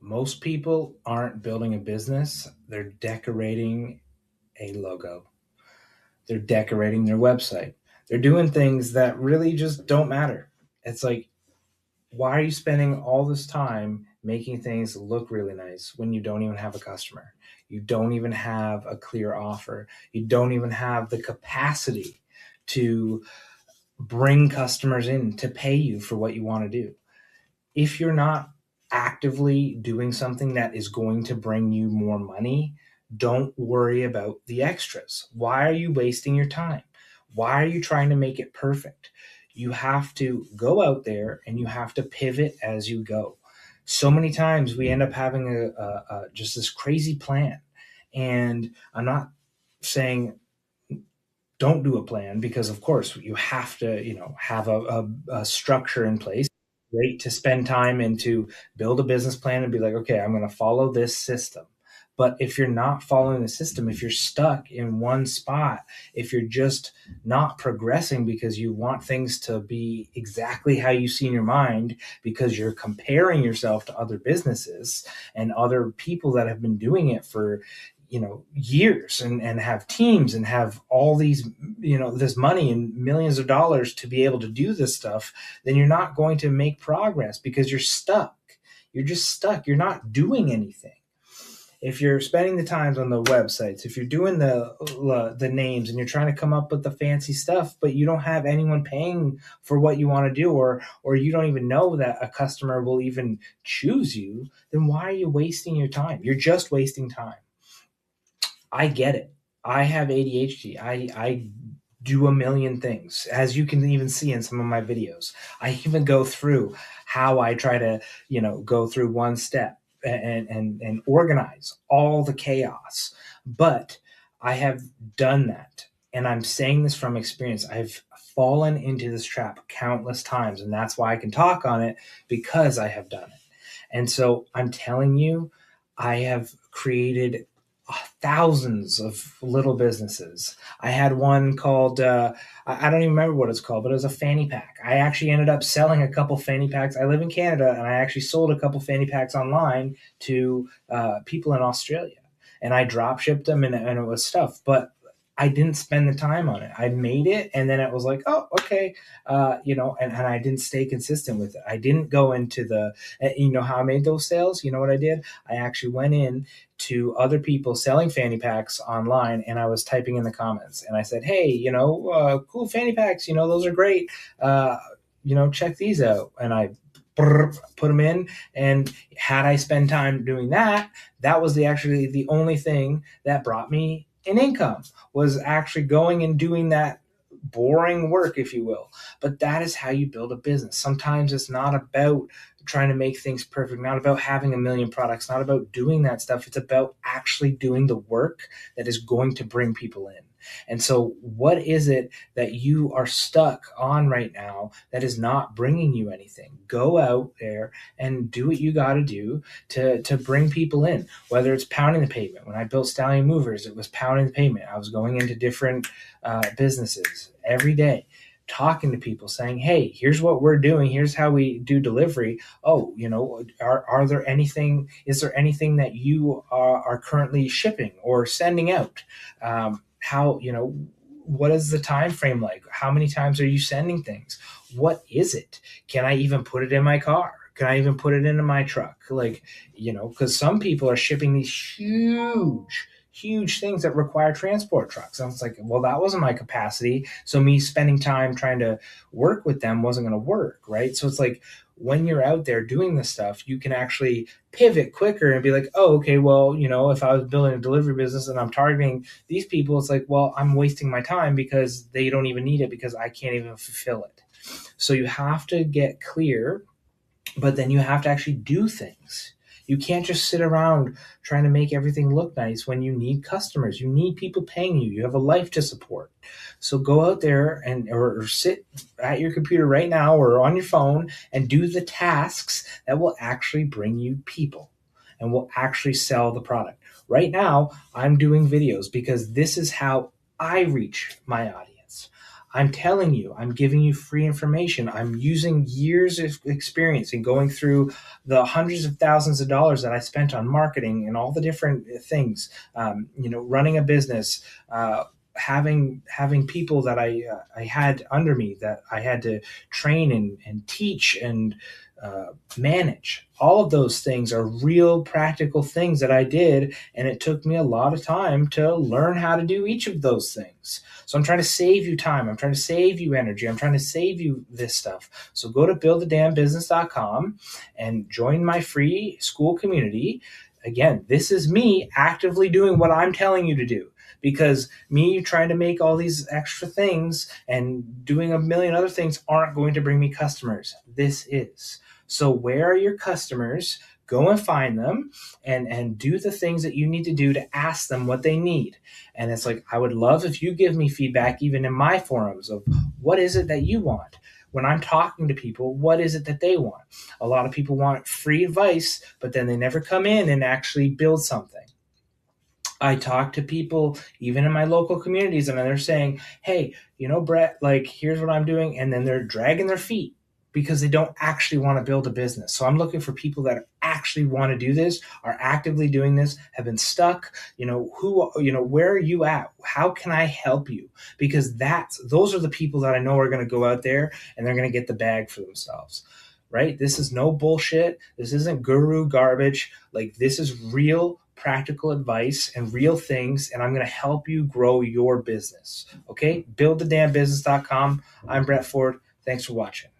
Most people aren't building a business, they're decorating a logo, they're decorating their website, they're doing things that really just don't matter. It's like, why are you spending all this time making things look really nice when you don't even have a customer? You don't even have a clear offer. You don't even have the capacity to bring customers in to pay you for what you want to do. If you're not actively doing something that is going to bring you more money, don't worry about the extras. Why are you wasting your time? Why are you trying to make it perfect? You have to go out there and you have to pivot as you go. So many times we end up having just this crazy plan. And I'm not saying don't do a plan, because of course you have to, have a structure in place. Great to spend time and to build a business plan and be like, okay, I'm going to follow this system. But if you're not following the system, if you're stuck in one spot, if you're just not progressing because you want things to be exactly how you see in your mind, because you're comparing yourself to other businesses and other people that have been doing it for years, and have teams and have all these, this money and millions of dollars to be able to do this stuff, then you're not going to make progress because you're stuck. You're just stuck. You're not doing anything. If you're spending the times on the websites, if you're doing the names and you're trying to come up with the fancy stuff, but you don't have anyone paying for what you want to do, or you don't even know that a customer will even choose you, then why are you wasting your time? You're just wasting time. I get it. I have ADHD. I do a million things, as you can even see in some of my videos. I even go through how I try to, go through one step and organize all the chaos. But I have done that. And I'm saying this from experience. I've fallen into this trap countless times. And that's why I can talk on it, because I have done it. And so I'm telling you, I have created thousands of little businesses. I had one called, I don't even remember what it's called, but it was a fanny pack. I actually ended up selling a couple fanny packs. I live in Canada, and I actually sold a couple fanny packs online to people in Australia. And I drop shipped them, and it was stuff. But I didn't spend the time on it. I made it, and then it was like, oh, okay, and I didn't stay consistent with it. I didn't go into how I made those sales. You know what I did? I actually went in to other people selling fanny packs online, and I was typing in the comments, and I said, hey, cool fanny packs, those are great. Check these out. And I put them in. And had I spent time doing that, that was actually the only thing that brought me an income, was actually going and doing that boring work, if you will. But that is how you build a business. Sometimes it's not about trying to make things perfect, not about having a million products, not about doing that stuff. It's about actually doing the work that is going to bring people in. And so, what is it that you are stuck on right now that is not bringing you anything? Go out there and do what you got to do to bring people in, whether it's pounding the pavement. When I built Stallion Movers, it was pounding the pavement. I was going into different businesses every day, talking to people, saying, hey, here's what we're doing, here's how we do delivery. Oh, are there anything, is there anything that you are currently shipping or sending out? How, what is the time frame like? How many times are you sending things? What is it? Can I even put it in my car? Can I even put it into my truck? Like, because some people are shipping these huge things that require transport trucks. And it's like, well, that wasn't my capacity. So me spending time trying to work with them wasn't going to work, right? So it's like, when you're out there doing this stuff, you can actually pivot quicker and be like, oh, okay, well, if I was building a delivery business and I'm targeting these people, it's like, well, I'm wasting my time because they don't even need it, because I can't even fulfill it. So you have to get clear, but then you have to actually do things. You can't just sit around trying to make everything look nice when you need customers. You need people paying you. You have a life to support. So go out there or sit at your computer right now or on your phone and do the tasks that will actually bring you people and will actually sell the product. Right now, I'm doing videos because this is how I reach my audience. I'm telling you, I'm giving you free information. I'm using years of experience in going through the hundreds of thousands of dollars that I spent on marketing and all the different things, running a business, having people that I had under me that I had to train and teach and manage. All of those things are real practical things that I did, and it took me a lot of time to learn how to do each of those things. So I'm trying to save you time. I'm trying to save you energy. I'm trying to save you this stuff. So go to buildadamnbusiness.com and join my free school community. Again, this is me actively doing what I'm telling you to do, because me trying to make all these extra things and doing a million other things aren't going to bring me customers. This is. So where are your customers? Go and find them and do the things that you need to do to ask them what they need. And it's like, I would love if you give me feedback, even in my forums, of what is it that you want. When I'm talking to people, what is it that they want? A lot of people want free advice, but then they never come in and actually build something. I talk to people, even in my local communities, and they're saying, hey, Brett, like, here's what I'm doing. And then they're dragging their feet because they don't actually want to build a business. So I'm looking for people that actually want to do this, are actively doing this, have been stuck. Where are you at? How can I help you? Because those are the people that I know are going to go out there and they're going to get the bag for themselves. Right? This is no bullshit. This isn't guru garbage. Like, this is real practical advice and real things, and I'm going to help you grow your business. Okay? Buildthedamnbusiness.com. I'm Brett Ford. Thanks for watching.